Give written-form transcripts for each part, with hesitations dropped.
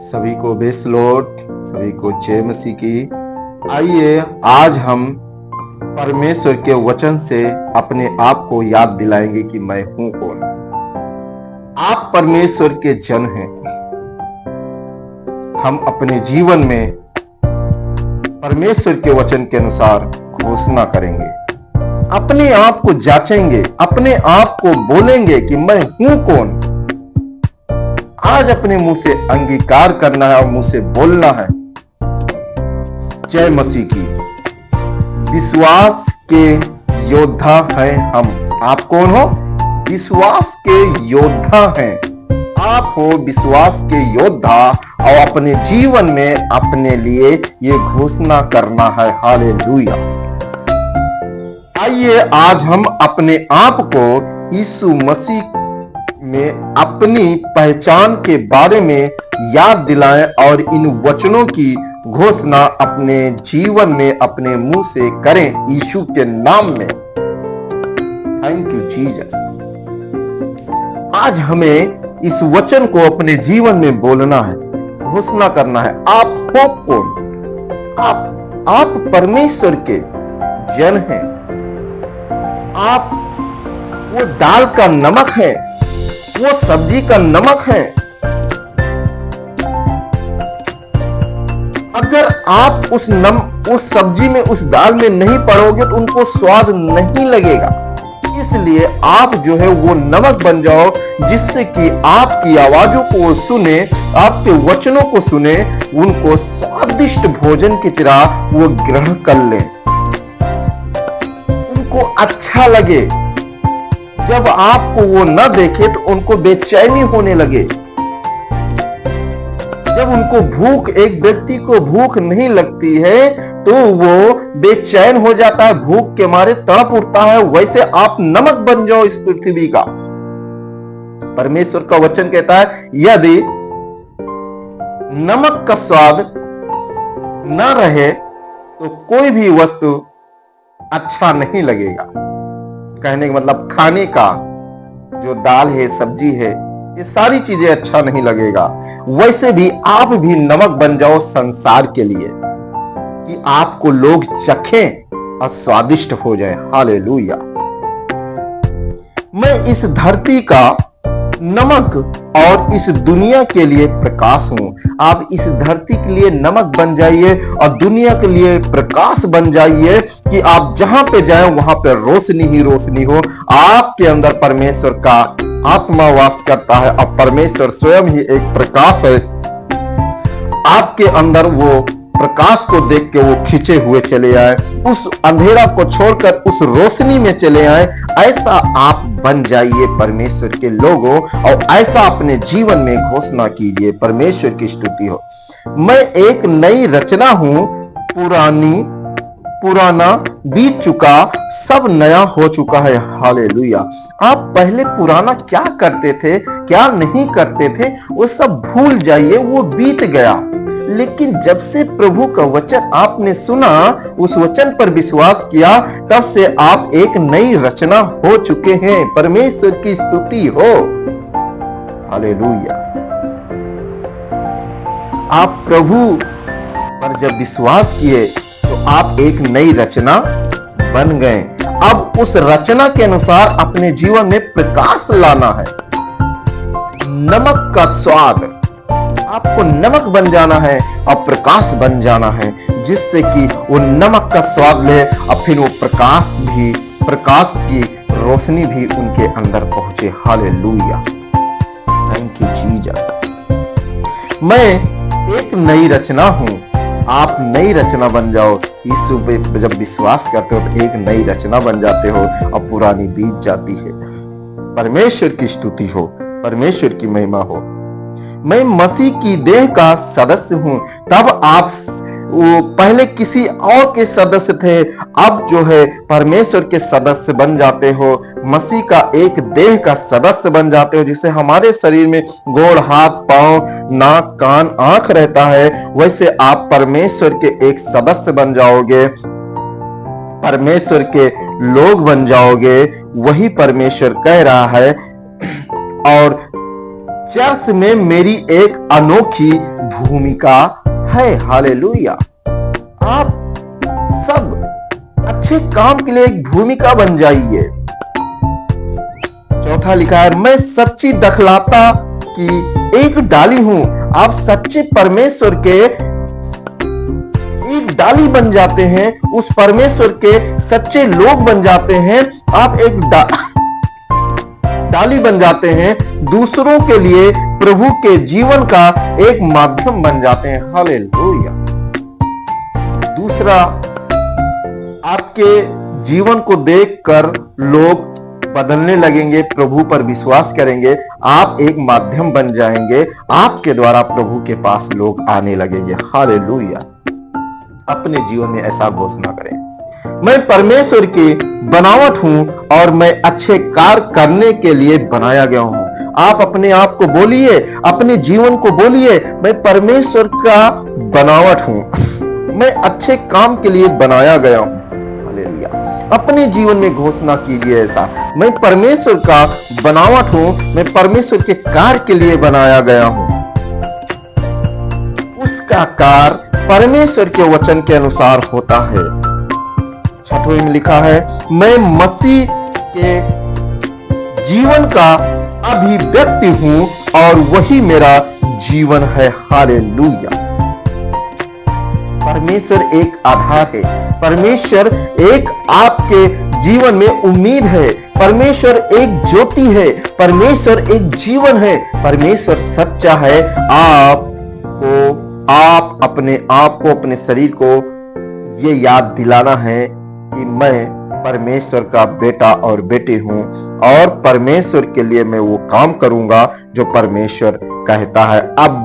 सभी को base Lord, सभी को जय मसीह की। आइए आज हम परमेश्वर के वचन से अपने आप को याद दिलाएंगे कि मैं हूं कौन। आप परमेश्वर के जन हैं। हम अपने जीवन में परमेश्वर के वचन के अनुसार घोषणा करेंगे, अपने आप को जांचेंगे, अपने आप को बोलेंगे कि मैं हूं कौन। आज अपने मुंह से अंगीकार करना है और मुंह से बोलना है। जय मसीह की। विश्वास के योद्धा हैं हम। आप कौन हो? विश्वास के योद्धा हैं आप हो। विश्वास के योद्धा और अपने जीवन में अपने लिए ये घोषणा करना है। हालेलुया। आइए आज हम अपने आप को यीशु मसीह में अपनी पहचान के बारे में याद दिलाएं और इन वचनों की घोषणा अपने जीवन में अपने मुंह से करें यीशु के नाम में। Thank you Jesus. आज हमें इस वचन को अपने जीवन में बोलना है, घोषणा करना है। आप हो कौन? आप परमेश्वर के जन हैं। आप वो दाल का नमक है, वो सब्जी का नमक है। अगर आप उस सब्जी में, उस दाल में नहीं पड़ोगे तो उनको स्वाद नहीं लगेगा। इसलिए आप जो है वो नमक बन जाओ, जिससे कि आपकी आवाजों को सुने, आपके वचनों को सुने, उनको स्वादिष्ट भोजन की तरह वो ग्रहण कर लें, उनको अच्छा लगे। जब आपको वो न देखे तो उनको बेचैनी होने लगे। जब उनको भूख, एक व्यक्ति को भूख नहीं लगती है तो वो बेचैन हो जाता है, भूख के मारे तड़प उठता है। वैसे आप नमक बन जाओ इस पृथ्वी का। परमेश्वर का वचन कहता है, यदि नमक का स्वाद न रहे तो कोई भी वस्तु अच्छा नहीं लगेगा। कहने का मतलब खाने का जो दाल है, सब्जी है, ये सारी चीजें अच्छा नहीं लगेगा। वैसे भी आप भी नमक बन जाओ संसार के लिए, कि आपको लोग चखें और स्वादिष्ट हो जाए। हालेलुया। मैं इस धरती का नमक और इस दुनिया के लिए प्रकाश हूं। आप इस धरती के लिए नमक बन जाइए और दुनिया के लिए प्रकाश बन जाइए, कि आप जहां पे जाएं वहां पे रोशनी ही रोशनी हो। आपके अंदर परमेश्वर का आत्मा वास करता है और परमेश्वर स्वयं ही एक प्रकाश है। आपके अंदर वो प्रकाश को देख के वो खींचे हुए चले आए, उस अंधेरा को छोड़कर उस रोशनी में चले आए। ऐसा आप बन जाइए परमेश्वर के लोगों, और ऐसा अपने जीवन में घोषणा कीजिए। परमेश्वर की स्तुति हो। मैं एक नई रचना हूं, पुराना बीत चुका, सब नया हो चुका है। हालेलुया। आप पहले पुराना क्या करते थे, क्या नहीं करते थे, वो सब भूल जाइए, वो बीत गया। लेकिन जब से प्रभु का वचन आपने सुना, उस वचन पर विश्वास किया, तब से आप एक नई रचना हो चुके हैं। परमेश्वर की स्तुति हो। हालेलुया। आप प्रभु पर जब विश्वास किए तो आप एक नई रचना बन गए। अब उस रचना के अनुसार अपने जीवन में प्रकाश लाना है। नमक का स्वाद, आपको नमक बन जाना है और प्रकाश बन जाना है, जिससे कि वो नमक का स्वाद ले और फिर वो प्रकाश की रोशनी भी उनके अंदर पहुंचे। हालेलुया। Thank you Jesus. मैं एक नई रचना हूं। आप नई रचना बन जाओ। यीशु पे जब विश्वास करते हो तो एक नई रचना बन जाते हो और पुरानी बीत जाती है। परमेश्वर की स्तुति हो, परमेश्वर की महिमा हो। मैं मसीह की देह का सदस्य हूं। तब आप वो पहले किसी और के सदस्य थे, अब जो है परमेश्वर के सदस्य बन जाते हो। मसीह का एक देह का सदस्य बन जाते हो। जिसे हमारे शरीर में गोड़, हाथ, पांव, नाक, कान, आंख रहता है, वैसे आप परमेश्वर के एक सदस्य बन जाओगे, परमेश्वर के लोग बन जाओगे। वही परमेश्वर कह रहा है। और चर्च में मेरी एक अनोखी भूमिका है। हालेलुया। आप सब अच्छे काम के लिए एक भूमिका बन जाइए। चौथा लिखा है, मैं सच्ची दखलता की एक डाली हूं। आप सच्चे परमेश्वर के एक डाली बन जाते हैं, उस परमेश्वर के सच्चे लोग बन जाते हैं। आप एक डाली बन जाते हैं, दूसरों के लिए प्रभु के जीवन का एक माध्यम बन जाते हैं। हालेलुया। दूसरा, आपके जीवन को देखकर लोग बदलने लगेंगे, प्रभु पर विश्वास करेंगे, आप एक माध्यम बन जाएंगे, आपके द्वारा प्रभु के पास लोग आने लगेंगे। हालेलुया। अपने जीवन में ऐसा घोषणा करें, मैं परमेश्वर की बनावट हूं और मैं अच्छे कार्य करने के लिए बनाया गया हूं। आप अपने आप को बोलिए, अपने जीवन को बोलिए, मैं परमेश्वर का बनावट हूं, मैं अच्छे काम के लिए बनाया गया हूं। हालेलुया। अपने जीवन में घोषणा कीजिए ऐसा, मैं परमेश्वर का बनावट हूं, मैं परमेश्वर के कार्य के लिए बनाया गया हूं। उसका कार्य परमेश्वर के वचन के अनुसार होता है। छठवें में लिखा है, मैं मसीह के जीवन का अभिव्यक्ति हूं और वही मेरा जीवन है। हालेलुया। परमेश्वर एक आधार है, परमेश्वर एक आपके जीवन में उम्मीद है, परमेश्वर एक ज्योति है, परमेश्वर एक जीवन है, परमेश्वर सच्चा है। आप अपने आप को, अपने शरीर को ये याद दिलाना है कि मैं परमेश्वर का बेटा और बेटी हूं और परमेश्वर के लिए मैं वो काम करूंगा जो परमेश्वर कहता है। अब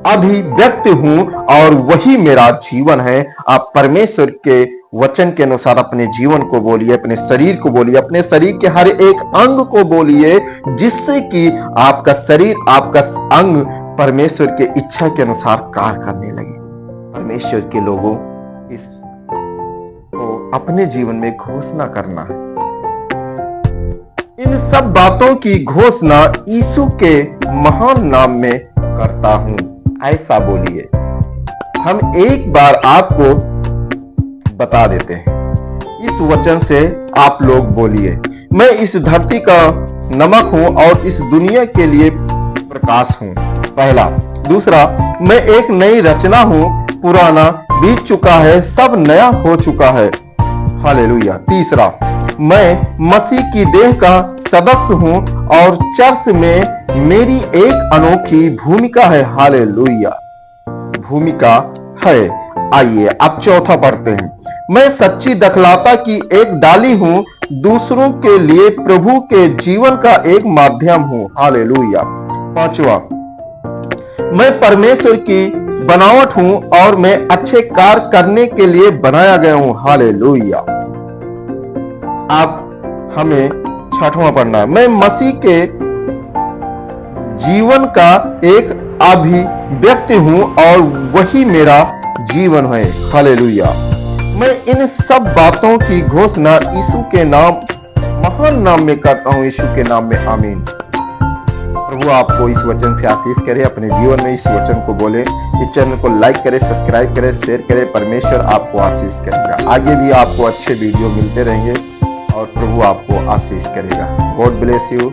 अभिव्यक्ति हूं और वही मेरा जीवन है। आप परमेश्वर के वचन के अनुसार अपने जीवन को बोलिए, अपने शरीर को बोलिए, अपने शरीर के हर एक अंग को बोलिए, जिससे कि आपका शरीर, आपका अंग परमेश्वर के इच्छा के अनुसार कार्य करने लगे। परमेश्वर के लोगों, इस को अपने जीवन में घोषणा करना है। इन सब बातों की घोषणा यीशु के महान नाम में करता हूं। ऐसा बोलिए। हम एक बार आपको बता देते हैं, इस वचन से आप लोग बोलिए, मैं इस धरती का नमक हूं और इस दुनिया के लिए प्रकाश हूं। पहला। दूसरा, मैं एक नई रचना हूं, पुराना बीत चुका है, सब नया हो चुका है। हालेलुया। तीसरा, मैं मसीह की देह का सदस्य हूं और चर्च में मेरी एक अनोखी भूमिका है। हालेलुया। भूमिका है। आइए अब चौथा पढ़ते हैं, मैं सच्ची दखलता की एक डाली हूं, दूसरों के लिए प्रभु के जीवन का एक माध्यम हूं। हालेलुया। पांचवा, मैं परमेश्वर की बनावट हूं और मैं अच्छे कार्य करने के लिए बनाया गया हूं। हालेलुया। अब हमें छठवां पढ़ना है, मैं मसीह के जीवन का एक अभिव्यक्ति हूं और वही मेरा जीवन है। हालेलुया। मैं इन सब बातों की घोषणा यीशु के नाम, महान नाम में करता हूं, यीशु के नाम में। आमीन। प्रभु आपको इस वचन से आशीष करे, अपने जीवन में इस वचन को बोले। इस चैनल को लाइक करें, सब्सक्राइब करें, शेयर करें। परमेश्वर आपको आशीष करेगा। आगे भी आपको अच्छे वीडियो मिलते रहेंगे और प्रभु आपको आशीष करेगा। God bless you.